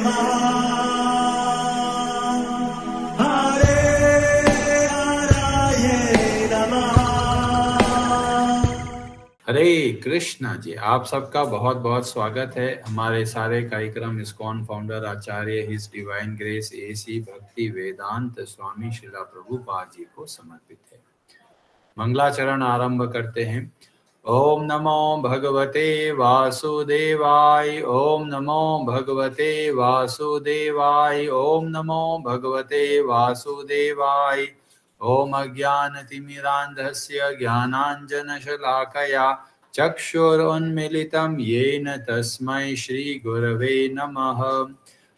हरे कृष्णा जी, आप सबका बहुत बहुत स्वागत है। हमारे सारे कार्यक्रम इस्कॉन फाउंडर आचार्य हिज डिवाइन ग्रेस एसी भक्ति वेदांत स्वामी श्रीला प्रभुपाद जी को समर्पित है। मंगलाचरण आरंभ करते हैं। ओम नमो भगवते वासुदेवाय, ओम नमो भगवते वासुदेवाय, ओम नमो भगवते वासुदेवाय। ओम अज्ञानतिमिरान्धस्य ज्ञानाञ्जनशलाकया चक्षुरुन्मीलितं येन तस्मै श्रीगुरवे नमः।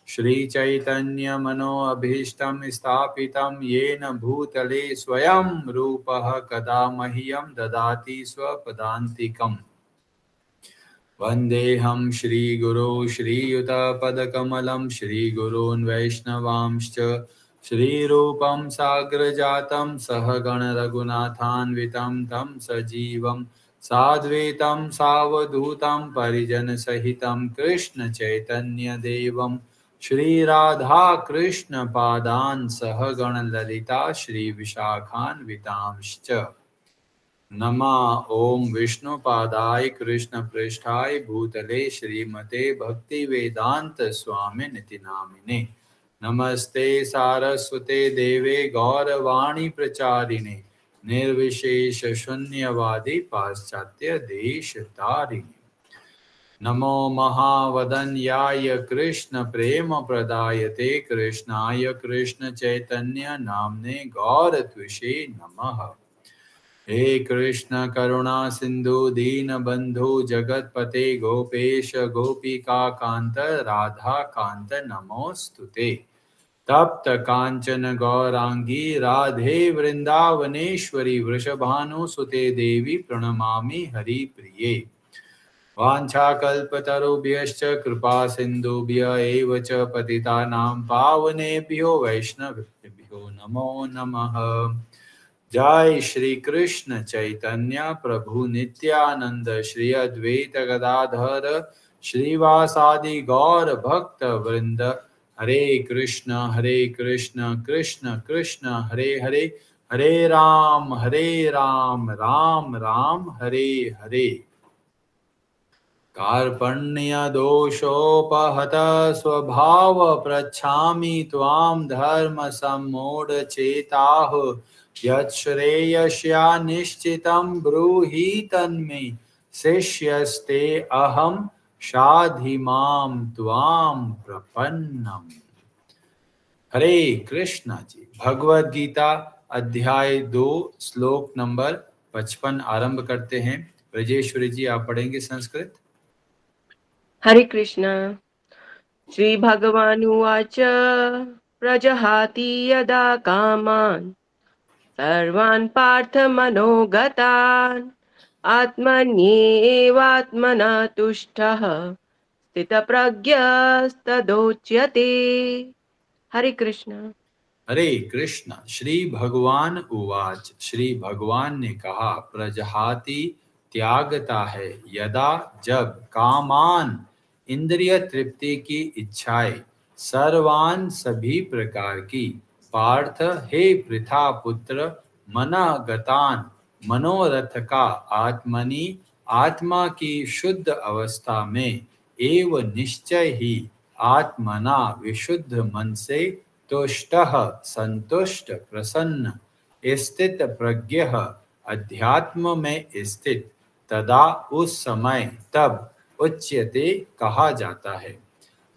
श्रीचैतन्यमनोभीष्टं स्थापितं येन भूतले स्वयं रूपः कदा मह्यं ददाति स्वपदान्तिकम्। वन्देऽहं श्रीगुरो श्रीयुतपदकमलं श्रीगुरून् वैष्णवांश्च श्रीरूपं साग्रजातं सहगण रघुनाथान्वितं तं सजीवं साद्वैतं सावधूतं परिजनसहितं कृष्ण चैतन्यदेवं श्रीराधा कृष्ण पादान् सहगण ललिता श्रीविशाखान्वितांश्च। नमः ओम विष्णुपादाय कृष्ण पृष्ठाय भूतले श्रीमते भक्ति वेदांत स्वामिनिति नामिने। नमस्ते सारस्वते देवे गौरवाणी प्रचारिणे निर्विशेष शून्यवादी पाश्चात्य देश तारिणे। नमो महावदन्याय कृष्ण प्रेम प्रदायते कृष्णाय कृष्ण चैतन्य नामने गौरत्विषे नमः। हे कृष्ण करुणा सिंधु दीनबंधु जगतपते गोपेश गोपिका कांत राधा कांत नमोस्तुते। तप्त कांचन गौरांगी राधे वृंदावनेश्वरी वृषभानुसुते देवी प्रणमामि हरिप्रिये। वाञ्छाकल्पतरुभ्यश्च कृपा सिन्धुभ्य एव च पतितानां पावनेभ्यो वैष्णवेभ्यो नमो नमः। जय श्री कृष्ण चैतन्य प्रभु नित्यानंद श्री अद्वैत गदाधर श्रीवासादि गौर भक्त वृंद। हरे कृष्ण कृष्ण कृष्ण हरे हरे, हरे राम राम राम हरे हरे। कार्पण्य दोषोपहत स्वभाव पृच्छामि त्वां धर्म सम्मूढ़ चेताः। यच्छ्रेयस्या निश्चितं ब्रूहि तन्मे शिष्यस्ते अहं शाधि मां त्वां प्रपन्नम्। हरे कृष्णा जी, भगवद गीता अध्याय 2 श्लोक नंबर 55 आरंभ करते हैं। ब्रजेश्वरी जी, आप पढ़ेंगे संस्कृत। हरे कृष्ण। श्री भगवानुवाच प्रजहाति यदा कामान् सर्वान् पार्थ मनोगतान् आत्मन्येवात्मना तुष्टः स्थितप्रज्ञस्तदोच्यते। हरे कृष्ण। हरे कृष्ण। श्री भगवान उवाच, श्री भगवान ने कहा, प्रजहाति त्यागता है, यदा जब, कामान इंद्रिय तृप्ति की इच्छाएं, सर्वान सभी प्रकार की, पार्थ हे पृथा पुत्र, मनोगतान मनोरथ का, आत्मनि आत्मा की शुद्ध अवस्था में, एव निश्चय ही आत्मना विशुद्ध मन से, तुष्टः संतुष्ट प्रसन्न, स्थित प्रज्ञ अध्यात्म में स्थित, तदा उस समय तब उच्यते कहा जाता है।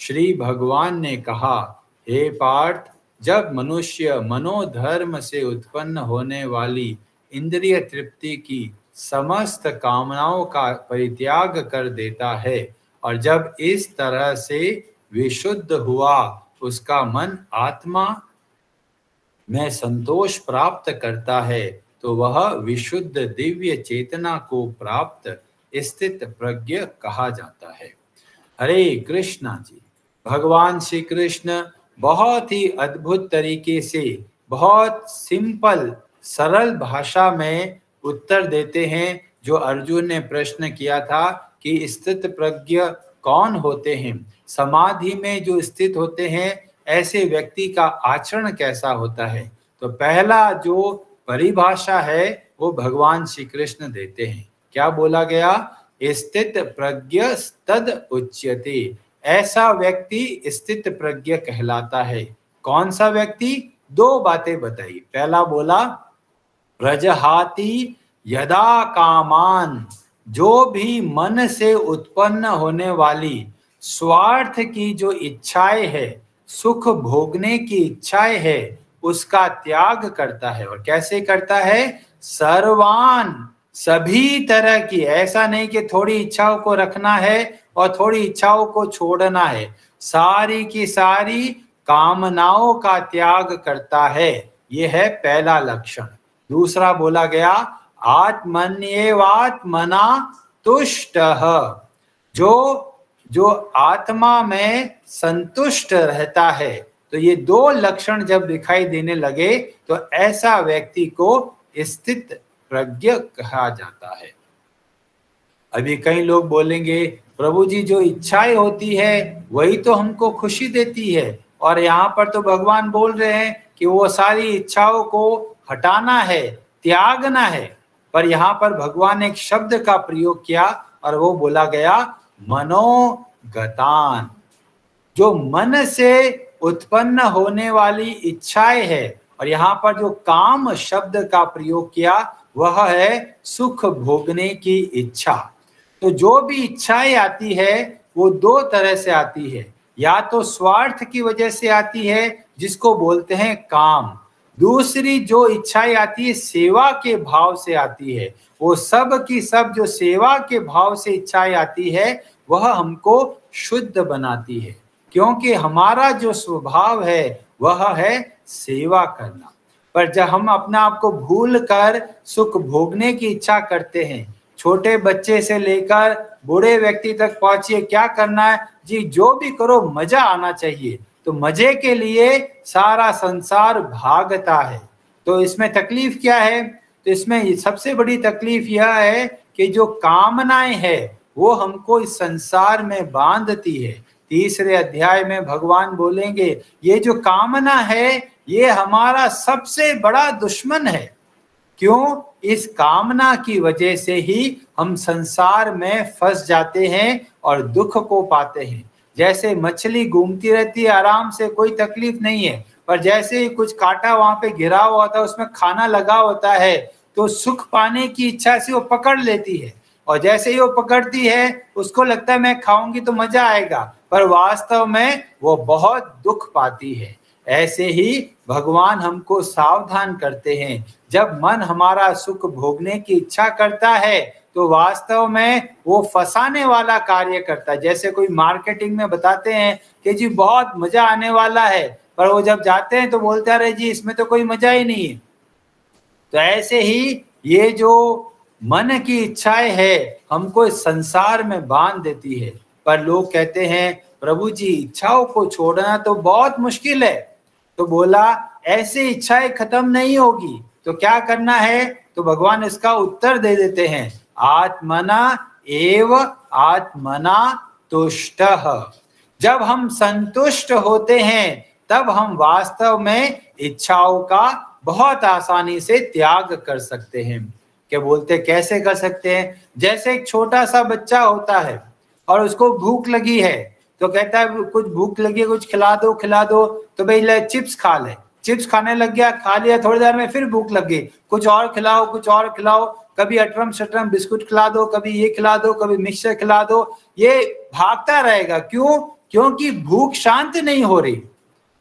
श्री भगवान ने कहा, हे पार्थ, जब मनुष्य मनोधर्म से उत्पन्न होने वाली इंद्रिय तृप्ति की समस्त कामनाओं का परित्याग कर देता है और जब इस तरह से विशुद्ध हुआ, उसका मन आत्मा में संतोष प्राप्त करता है, तो वह विशुद्ध दिव्य चेतना को प्राप्त स्थित प्रज्ञ कहा जाता है। हरे कृष्णा जी, भगवान श्री कृष्ण बहुत ही अद्भुत तरीके से, बहुत सिंपल सरल भाषा में उत्तर देते हैं। जो अर्जुन ने प्रश्न किया था कि स्थित प्रज्ञ कौन होते हैं, समाधि में जो स्थित होते हैं ऐसे व्यक्ति का आचरण कैसा होता है। तो पहला जो परिभाषा है वो भगवान श्री कृष्ण देते हैं। क्या बोला गया? स्थित प्रज्ञ तद उच्यते। ऐसा व्यक्ति स्थित प्रज्ञ कहलाता है। कौन सा व्यक्ति? दो बातें बताई। पहला बोला प्रजहाति यदा कामान, जो भी मन से उत्पन्न होने वाली स्वार्थ की जो इच्छाएं है, सुख भोगने की इच्छाएं है, उसका त्याग करता है। और कैसे करता है? सर्वान, सभी तरह की। ऐसा नहीं कि थोड़ी इच्छाओं को रखना है और थोड़ी इच्छाओं को छोड़ना है। सारी की सारी कामनाओं का त्याग करता है। यह है पहला लक्षण। दूसरा बोला गया आत्मन्येवात्मना तुष्टः, जो आत्मा में संतुष्ट रहता है। तो ये दो लक्षण जब दिखाई देने लगे तो ऐसा व्यक्ति को स्थित प्रज्ञ कहा जाता है। अभी कई लोग बोलेंगे प्रभु जी जो इच्छाएं होती है वही तो हमको खुशी देती है, और यहाँ पर तो भगवान बोल रहे हैं कि वो सारी इच्छाओं को हटाना है, त्यागना है। पर यहाँ पर भगवान ने एक शब्द का प्रयोग किया और वो बोला गया मनोगतान। जो मन से उत्पन्न होने वाली इच्छाएं है, और यहाँ पर जो काम शब्द का प्रयोग किया वह है सुख भोगने की इच्छा। तो जो भी इच्छाएं आती है वो दो तरह से आती है। या तो स्वार्थ की वजह से आती है जिसको बोलते हैं काम। दूसरी जो इच्छाएं आती है सेवा के भाव से आती है। वो सब की सब जो सेवा के भाव से इच्छाएं आती है वह हमको शुद्ध बनाती है, क्योंकि हमारा जो स्वभाव है वह है सेवा करना। पर जब हम अपना आप को भूल कर सुख भोगने की इच्छा करते हैं, छोटे बच्चे से लेकर बूढ़े व्यक्ति तक पहुंचिए, क्या करना है जी? जो भी करो मजा आना चाहिए। तो मजे के लिए सारा संसार भागता है। तो इसमें तकलीफ क्या है? तो इसमें सबसे बड़ी तकलीफ यह है कि जो कामनाएं है वो हमको इस संसार में बांधती है। तीसरे अध्याय में भगवान बोलेंगे ये जो कामना है ये हमारा सबसे बड़ा दुश्मन है। क्यों? इस कामना की वजह से ही हम संसार में फंस जाते हैं और दुख को पाते हैं। जैसे मछली घूमती रहती है आराम से, कोई तकलीफ नहीं है, पर जैसे ही कुछ कांटा वहां पे घिरा हुआ होता है, उसमें खाना लगा होता है, तो सुख पाने की इच्छा से वो पकड़ लेती है। और जैसे ही वो पकड़ती है उसको लगता है मैं खाऊंगी तो मजा आएगा, पर वास्तव में वो बहुत दुख पाती है। ऐसे ही भगवान हमको सावधान करते हैं। जब मन हमारा सुख भोगने की इच्छा करता है तो वास्तव में वो फंसाने वाला कार्य करता है। जैसे कोई मार्केटिंग में बताते हैं कि जी बहुत मजा आने वाला है, पर वो जब जाते हैं तो बोलते हैं अरे जी इसमें तो कोई मजा ही नहीं है। तो ऐसे ही ये जो मन की इच्छाएं है हमको इस संसार में बांध देती है। पर लोग कहते हैं प्रभु जी इच्छाओं को छोड़ना तो बहुत मुश्किल है। तो बोला ऐसे इच्छाएं खत्म नहीं होगी, तो क्या करना है? तो भगवान इसका उत्तर दे देते हैं आत्मना एव आत्मना तुष्टः। जब हम संतुष्ट होते हैं तब हम वास्तव में इच्छाओं का बहुत आसानी से त्याग कर सकते हैं। क्या बोलते कैसे कर सकते हैं? जैसे एक छोटा सा बच्चा होता है और उसको भूख लगी है, तो कहता है कुछ भूख लगी है कुछ खिला दो। तो भाई ले चिप्स खा ले। चिप्स खाने लग गया, खा लिया, थोड़ी देर में फिर भूख लग गई, कुछ और खिलाओ। कभी अटरम शटरम बिस्कुट खिला दो, कभी ये खिला दो, कभी मिक्सचर खिला दो। ये भागता रहेगा। क्यों? क्योंकि भूख शांत नहीं हो रही।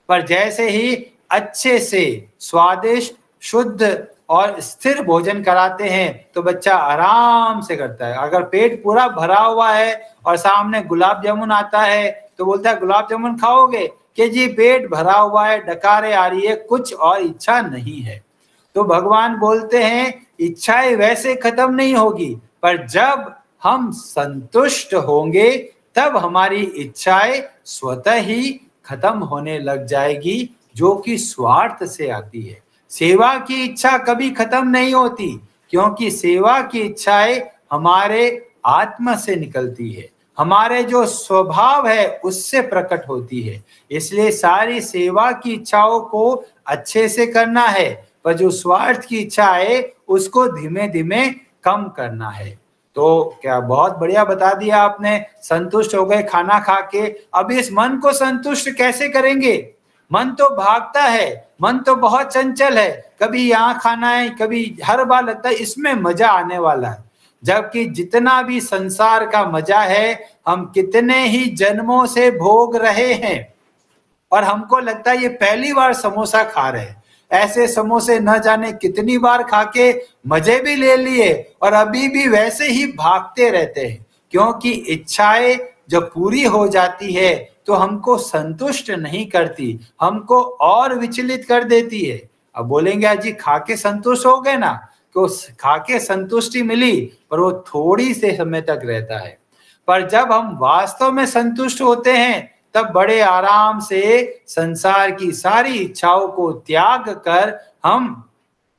पर जैसे ही अच्छे से स्वादिष्ट शुद्ध और स्थिर भोजन कराते हैं तो बच्चा आराम से करता है। अगर पेट पूरा भरा हुआ है और सामने गुलाब जामुन आता है तो बोलता है गुलाब जामुन खाओगे? कि जी पेट भरा हुआ है, डकारे आ रही है, कुछ और इच्छा नहीं है। तो भगवान बोलते हैं इच्छाएं वैसे खत्म नहीं होगी, पर जब हम संतुष्ट होंगे तब हमारी इच्छाएं स्वतः ही खत्म होने लग जाएगी, जो कि स्वार्थ से आती है। सेवा की इच्छा कभी खत्म नहीं होती, क्योंकि सेवा की इच्छाएं हमारे आत्मा से निकलती है। हमारे जो स्वभाव है उससे प्रकट होती है। इसलिए सारी सेवा की इच्छाओं को अच्छे से करना है, पर जो स्वार्थ की इच्छा है उसको धीमे धीमे कम करना है। तो क्या बहुत बढ़िया बता दिया आपने। संतुष्ट हो गए खाना खा के, अब इस मन को संतुष्ट कैसे करेंगे? मन तो भागता है, मन तो बहुत चंचल है, कभी यहाँ खाना है, कभी हर बार लगता है इसमें मजा आने वाला है। जबकि जितना भी संसार का मजा है हम कितने ही जन्मों से भोग रहे हैं, और हमको लगता है ये पहली बार समोसा खा रहे हैं। ऐसे समोसे न जाने कितनी बार खा के मजे भी ले लिए और अभी भी वैसे ही भागते रहते हैं, क्योंकि इच्छाएं जब पूरी हो जाती है तो हमको संतुष्ट नहीं करती, हमको और विचलित कर देती है। अब बोलेंगे अजी खा के संतुष्ट हो गए ना, तो खा के संतुष्टि मिली पर वो थोड़ी से समय तक रहता है। पर जब हम वास्तव में संतुष्ट होते हैं तब बड़े आराम से संसार की सारी इच्छाओं को त्याग कर हम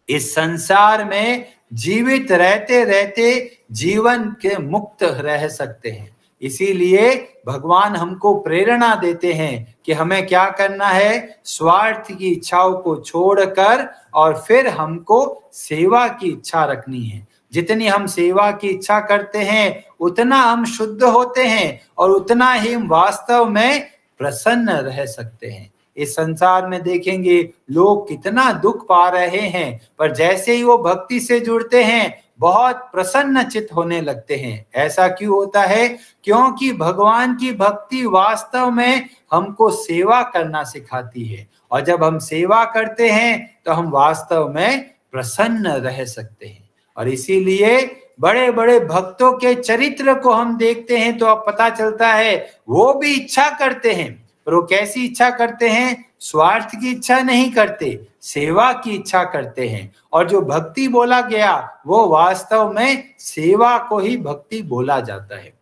इस संसार में जीवित रहते रहते जीवन के मुक्त रह सकते हैं। इसीलिए भगवान हमको प्रेरणा देते हैं कि हमें क्या करना है, स्वार्थ की इच्छाओं को छोड़कर और फिर हमको सेवा की इच्छा रखनी है। जितनी हम सेवा की इच्छा करते हैं उतना हम शुद्ध होते हैं और उतना ही हम वास्तव में प्रसन्न रह सकते हैं। इस संसार में देखेंगे लोग कितना दुख पा रहे हैं, पर जैसे ही वो भक्ति से जुड़ते हैं बहुत प्रसन्न चित्त होने लगते हैं। ऐसा क्यों होता है? क्योंकि भगवान की भक्ति वास्तव में हमको सेवा करना सिखाती है, और जब हम सेवा करते हैं तो हम वास्तव में प्रसन्न रह सकते हैं। और इसीलिए बड़े बड़े भक्तों के चरित्र को हम देखते हैं तो अब पता चलता है वो भी इच्छा करते हैं, पर वो कैसी इच्छा करते हैं? स्वार्थ की इच्छा नहीं करते, सेवा की इच्छा करते हैं। और जो भक्ति बोला गया वो वास्तव में सेवा को ही भक्ति बोला जाता है।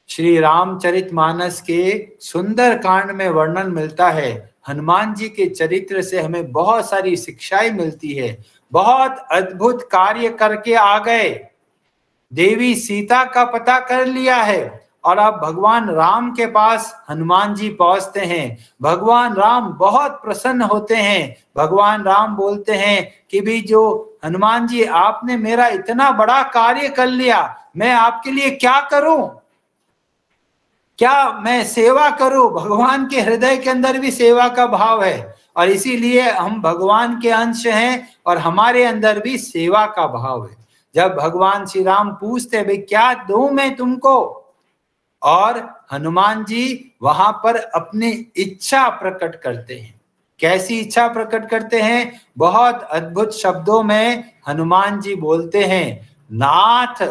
श्री रामचरितमानस के सुंदर कांड में वर्णन मिलता है। हनुमान जी के चरित्र से हमें बहुत सारी शिक्षाएं मिलती है। बहुत अद्भुत कार्य करके आ गए, देवी सीता का पता कर लिया है, और अब भगवान राम के पास हनुमान जी पहुंचते हैं। भगवान राम बहुत प्रसन्न होते हैं। भगवान राम बोलते हैं कि भी जो हनुमान जी आपने मेरा इतना बड़ा कार्य कर लिया, मैं आपके लिए क्या करूं, क्या मैं सेवा करूं? भगवान के हृदय के अंदर भी सेवा का भाव है, और इसीलिए हम भगवान के अंश हैं और हमारे अंदर भी सेवा का भाव है। जब भगवान श्री राम पूछते भाई क्या दूं मैं तुमको, और हनुमान जी वहां पर अपनी इच्छा प्रकट करते हैं। कैसी इच्छा प्रकट करते हैं? बहुत अद्भुत शब्दों में हनुमान जी बोलते हैं, नाथ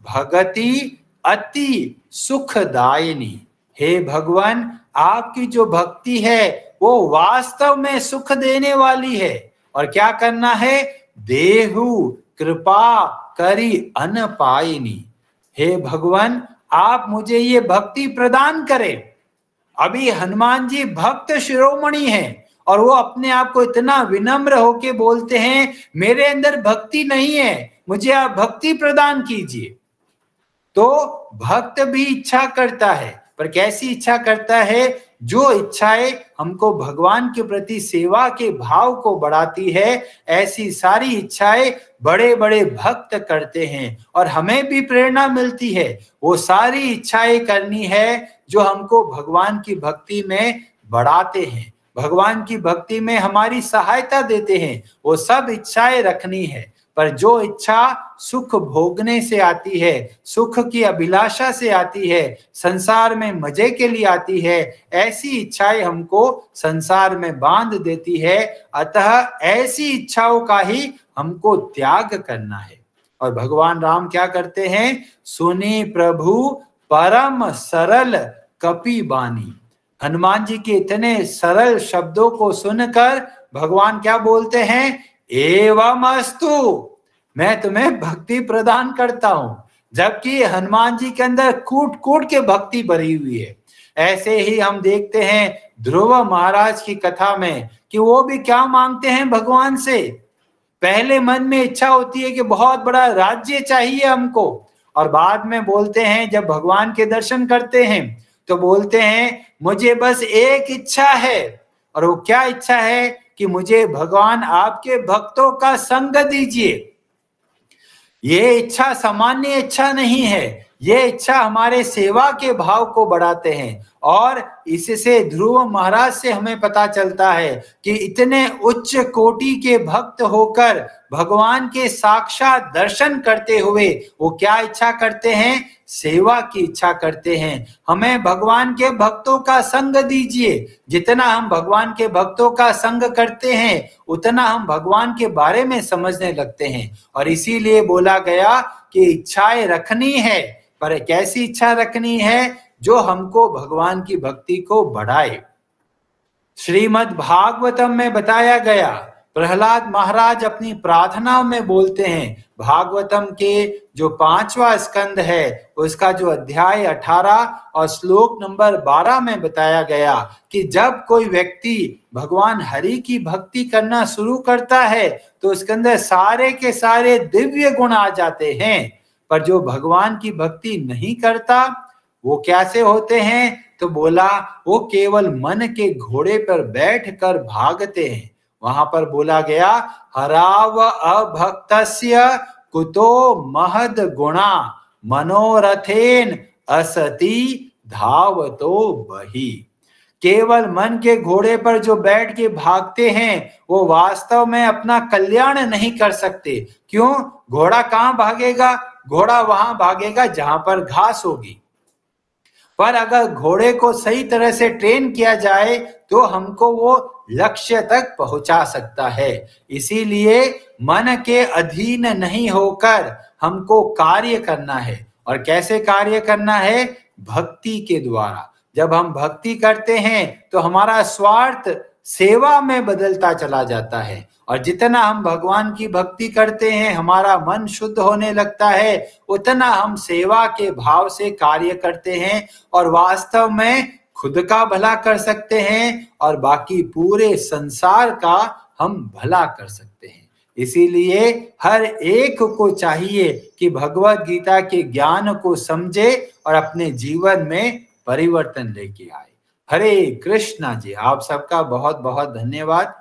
भगति अति सुखदायिनी। हे भगवान, आपकी जो भक्ति है वो वास्तव में सुख देने वाली है। और क्या करना है? देहु कृपा करी अनपायिनी। हे भगवान, आप मुझे ये भक्ति प्रदान करें। अभी हनुमान जी भक्त शिरोमणि हैं और वो अपने आप को इतना विनम्र होके बोलते हैं मेरे अंदर भक्ति नहीं है, मुझे आप भक्ति प्रदान कीजिए। तो भक्त भी इच्छा करता है, पर कैसी इच्छा करता है? जो इच्छाएं हमको भगवान के प्रति सेवा के भाव को बढ़ाती है, ऐसी सारी इच्छाएं बड़े बड़े भक्त करते हैं और हमें भी प्रेरणा मिलती है। वो सारी इच्छाएं करनी है जो हमको भगवान की भक्ति में बढ़ाते हैं, भगवान की भक्ति में हमारी सहायता देते हैं। वो सब इच्छाएं रखनी है, पर जो इच्छा सुख भोगने से आती है, सुख की अभिलाषा से आती है, संसार में मजे के लिए आती है, ऐसी इच्छाएं हमको संसार में बांध देती है। अतः ऐसी इच्छाओं का ही हमको त्याग करना है। और भगवान राम क्या करते हैं? सुनी प्रभु परम सरल कपि बानी। हनुमान जी के इतने सरल शब्दों को सुनकर भगवान क्या बोलते हैं? एवं अस्तु, मैं तुम्हें भक्ति प्रदान करता हूं। जबकि हनुमान जी के अंदर कूट कूट के भक्ति भरी हुई है। ऐसे ही हम देखते हैं ध्रुव महाराज की कथा में कि वो भी क्या मांगते हैं भगवान से? पहले मन में इच्छा होती है कि बहुत बड़ा राज्य चाहिए हमको, और बाद में बोलते हैं जब भगवान के दर्शन करते हैं तो बोलते हैं मुझे बस एक इच्छा है, और वो क्या इच्छा है कि मुझे भगवान आपके भक्तों का संग दीजिए। ये इच्छा सामान्य इच्छा नहीं है, ये इच्छा हमारे सेवा के भाव को बढ़ाते हैं। और इससे ध्रुव महाराज से हमें पता चलता है कि इतने उच्च कोटि के भक्त होकर भगवान के साक्षात दर्शन करते हुए वो क्या इच्छा करते हैं? सेवा की इच्छा करते हैं। हमें भगवान के भक्तों का संग दीजिए। जितना हम भगवान के भक्तों का संग करते हैं उतना हम भगवान के बारे में समझने लगते हैं। और इसीलिए बोला गया कि इच्छाएं रखनी है, पर कैसी इच्छा रखनी है? जो हमको भगवान की भक्ति को बढ़ाए। श्रीमद् भागवतम में बताया गया, प्रहलाद महाराज अपनी प्रार्थनाओं में बोलते हैं, भागवतम के जो 5वां स्कंद है उसका जो अध्याय 18 और श्लोक नंबर 12 में बताया गया कि जब कोई व्यक्ति भगवान हरि की भक्ति करना शुरू करता है तो उसके अंदर सारे के सारे दिव्य गुण आ जाते हैं। पर जो भगवान की भक्ति नहीं करता वो कैसे होते हैं? तो बोला वो केवल मन के घोड़े पर बैठकर भागते हैं। वहां पर बोला गया, हराव अभक्तस्य कुतो महद गुणा मनोरथेन असति धावतो बही। केवल मन के घोड़े पर जो बैठ के भागते हैं वो वास्तव में अपना कल्याण नहीं कर सकते। क्यों? घोड़ा कहाँ भागेगा? घोड़ा वहां भागेगा जहां पर घास होगी। पर अगर घोड़े को सही तरह से ट्रेन किया जाए तो हमको वो लक्ष्य तक पहुंचा सकता है। इसीलिए मन के अधीन नहीं होकर हमको कार्य करना है। और कैसे कार्य करना है? भक्ति के द्वारा। जब हम भक्ति करते हैं तो हमारा स्वार्थ सेवा में बदलता चला जाता है। और जितना हम भगवान की भक्ति करते हैं हमारा मन शुद्ध होने लगता है, उतना हम सेवा के भाव से कार्य करते हैं और वास्तव में खुद का भला कर सकते हैं और बाकी पूरे संसार का हम भला कर सकते हैं। इसीलिए हर एक को चाहिए कि भगवत गीता के ज्ञान को समझे और अपने जीवन में परिवर्तन लेके आए। हरे कृष्णा जी। आप सबका बहुत बहुत धन्यवाद।